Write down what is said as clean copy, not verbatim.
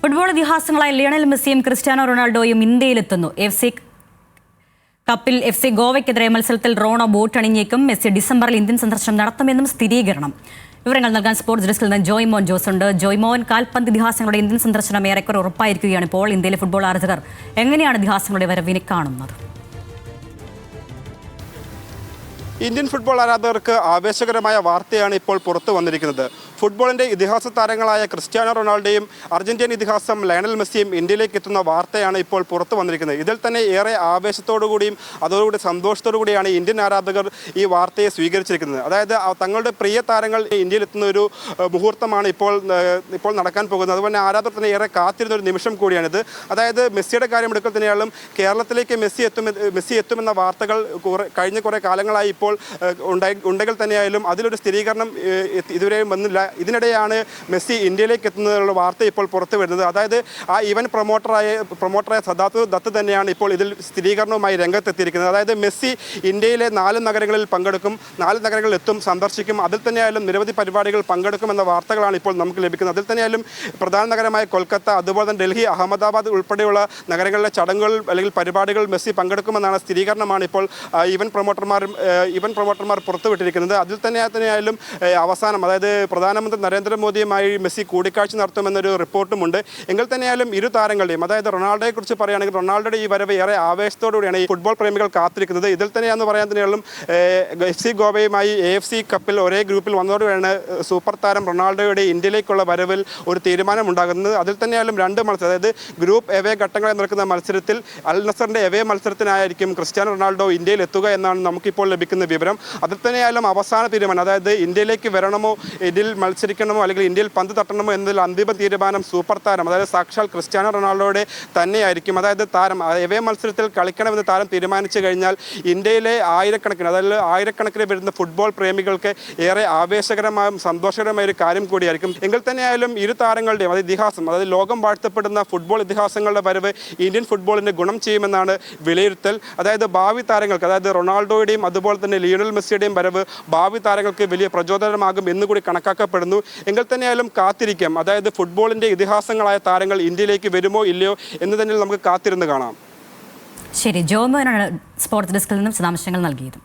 Football ഇതിഹാസങ്ങളായ Lionel മെസ്സിയും Cristiano റൊണാൾഡോയും ഇന്ത്യയിലെത്തുന്നു. കപ്പിൽ FC ഗോവയ്ക്കെതിരെ മത്സരത്തിൽ റോണോ ബോട്ടണിഞ്ഞേക്കും. മെസ്സി ഡിസംബറിൽ ഇന്ത്യൻ സന്ദർശനം നടത്തുമെന്നും സ്ഥിരീകരണം. വിവരങ്ങൾ നൽകാൻ സ്പോർട്സ് ഡെസ്കിൽ നിന്ന് ജോയ്മോൻ ജോസ് ഉണ്ട്. ജോയ്മോൻ, കാൽപന്ത് ഇതിഹാസങ്ങളുടെ ഇന്ത്യൻ സന്ദർശനം ഏറെക്കുറെ ഉറപ്പായിരിക്കുകയാണ്. ഇപ്പോൾ ഇന്ത്യയിലെ ഫുട്ബോൾ ആരാധകർ എങ്ങനെയാണ് ഇതിഹാസങ്ങളുടെ വരവിനെ കാണുന്നത്? ഇന്ത്യൻ ഫുട്ബോൾ ആരാധകർക്ക് ആവേശകരമായ വാർത്തയാണ് ഇപ്പോൾ പുറത്തു വന്നിരിക്കുന്നത്. ഫുട്ബോളിൻ്റെ ഇതിഹാസ താരങ്ങളായ ക്രിസ്ത്യാനോ റൊണാൾഡോയും അർജന്റീൻ ഇതിഹാസം ലയണൽ മെസ്സിയും ഇന്ത്യയിലേക്ക് എത്തുന്ന വാർത്തയാണ് ഇപ്പോൾ പുറത്തു വന്നിരിക്കുന്നത്. ഇതിൽ തന്നെ ഏറെ ആവേശത്തോടുകൂടിയും അതോടുകൂടി സന്തോഷത്തോടു കൂടിയാണ് ഇന്ത്യൻ ആരാധകർ ഈ വാർത്തയെ സ്വീകരിച്ചിരിക്കുന്നത്. അതായത് തങ്ങളുടെ പ്രിയ താരങ്ങൾ ഇന്ത്യയിലെത്തുന്ന ഒരു മുഹൂർത്തമാണ് ഇപ്പോൾ നടക്കാൻ പോകുന്നത്. അതുപോലെ ആരാധകർ തന്നെ ഏറെ കാത്തിരുന്ന ഒരു നിമിഷം കൂടിയാണിത്. അതായത് മെസ്സിയുടെ കാര്യം എടുക്കൽ തന്നെയാലും കേരളത്തിലേക്ക് മെസ്സി എത്തുമെന്ന വാർത്തകൾ കഴിഞ്ഞ കുറേ കാലങ്ങളായി ഇപ്പോൾ ഉണ്ടെങ്കിൽ തന്നെയായാലും അതിലൊരു സ്ഥിരീകരണം ഇതുവരെയും വന്നില്ല. ഇതിനിടെയാണ് മെസ്സി ഇന്ത്യയിലേക്ക് എത്തുന്നതിനുള്ള വാർത്ത ഇപ്പോൾ പുറത്തു വരുന്നത്. അതായത് ആ ഇവന്റ് പ്രൊമോട്ടറായ സദാത്ത് ദത്ത് തന്നെയാണ് ഇപ്പോൾ ഇതിൽ സ്ഥിരീകരണവുമായി രംഗത്തെത്തിയിരിക്കുന്നത്. അതായത് മെസ്സി ഇന്ത്യയിലെ 4 നഗരങ്ങളിൽ പങ്കെടുക്കും, 4 നഗരങ്ങളിൽ എത്തും, സന്ദർശിക്കും. അതിൽ തന്നെയായാലും നിരവധി പരിപാടികൾ പങ്കെടുക്കുമെന്ന വാർത്തകളാണ് ഇപ്പോൾ നമുക്ക് ലഭിക്കുന്നത്. അതിൽ തന്നെയായാലും പ്രധാന നഗരമായ കൊൽക്കത്ത, അതുപോലെ തന്നെ ഡൽഹി, അഹമ്മദാബാദ് ഉൾപ്പെടെയുള്ള നഗരങ്ങളിലെ ചടങ്ങുകൾ അല്ലെങ്കിൽ പരിപാടികൾ മെസ്സി പങ്കെടുക്കുമെന്നാണ് സ്ഥിരീകരണമാണ് ഇപ്പോൾ ഇവന്റ് പ്രൊമോട്ടർമാർ പുറത്തുവിട്ടിരിക്കുന്നത്. അതിൽ തന്നെയായാലും അവസാനം, അതായത് പ്രധാനമന്ത്രി നരേന്ദ്രമോദിയുമായി മെസ്സി കൂടിക്കാഴ്ച നടത്തുമെന്നൊരു റിപ്പോർട്ടുമുണ്ട്. എങ്കിൽ തന്നെയായാലും ഇരു താരങ്ങളുടെയും, അതായത് റൊണാൾഡോയെക്കുറിച്ച് പറയുകയാണെങ്കിൽ റൊണാൾഡോയുടെ ഈ വരവ് ഏറെ ആവേശത്തോടുകൂടിയാണ് ഈ ഫുട്ബോൾ പ്രേമികൾ കാത്തിരിക്കുന്നത്. ഇതിൽ തന്നെയാണെന്ന് പറയാൻ തന്നെയാലും FC ഗോവയുമായി AFC കപ്പിൽ ഒരേ ഗ്രൂപ്പിൽ വന്നതോടെയാണ് സൂപ്പർ താരം റൊണാൾഡോയുടെ ഇന്ത്യയിലേക്കുള്ള വരവിൽ ഒരു തീരുമാനമുണ്ടാകുന്നത്. അതിൽ തന്നെയാലും 2 മത്സരം, അതായത് ഗ്രൂപ്പ് എവേ ഘട്ടങ്ങളിൽ നടക്കുന്ന മത്സരത്തിൽ അൽ നസറിൻ്റെ എവേ മത്സരത്തിനായിരിക്കും ക്രിസ്ത്യാനോ റൊണാൾഡോ ഇന്ത്യയിൽ എത്തുക എന്നാണ് നമുക്കിപ്പോൾ ലഭിക്കുന്ന വിവരം. അതിൽ തന്നെയായാലും അവസാന തീരുമാനം, അതായത് ഇന്ത്യയിലേക്ക് വരണമോ, ഇതിൽ മത്സരിക്കണമോ അല്ലെങ്കിൽ ഇന്ത്യയിൽ പന്ത് തട്ടണമോ എന്നതിൽ അന്തിമ തീരുമാനം സൂപ്പർ താരം, അതായത് സാക്ഷാൽ ക്രിസ്ത്യാനോ റൊണാൾഡോയുടെ തന്നെയായിരിക്കും. അതായത് താരം എവേ മത്സരത്തിൽ കളിക്കണമെന്ന് താരം തീരുമാനിച്ചു കഴിഞ്ഞാൽ ഇന്ത്യയിലെ ആയിരക്കണക്കിന് വരുന്ന ഫുട്ബോൾ പ്രേമികൾക്ക് ഏറെ ആവേശകരമായും സന്തോഷകരമായ ഒരു കാര്യം കൂടിയായിരിക്കും. എങ്കിൽ തന്നെയായാലും ഇരു താരങ്ങളുടെയും ഇതിഹാസം, അതായത് ലോകം വാഴ്ത്തപ്പെടുന്ന ഫുട്ബോൾ ഇതിഹാസങ്ങളുടെ വരവ് ഇന്ത്യൻ ഫുട്ബോളിന് ഗുണം ചെയ്യുമെന്നാണ് വിലയിരുത്തൽ. അതായത് ഭാവി താരങ്ങൾക്ക്, അതായത് റൊണാൾഡോയുടെയും അതുപോലെ തന്നെ ലയണൽ മെസ്സിയുടെയും വരവ് ഭാവി താരങ്ങൾക്ക് വലിയ പ്രചോദനമാകും എന്നുകൂടി കണക്കാക്കപ്പെടുന്നു. എങ്കിൽ തന്നെയായാലും കാത്തിരിക്കാം. അതായത് ഫുട്ബോളിൻ്റെ ഇതിഹാസങ്ങളായ താരങ്ങൾ ഇന്ത്യയിലേക്ക് വരുമോ ഇല്ലയോ എന്ന് തന്നെ നമുക്ക് കാത്തിരുന്ന് കാണാം. ശരി, ജോമോനാണ് സ്പോർട്സ് ഡെസ്കിൽ നിന്നും വിശദാംശങ്ങൾ നൽകിയത്.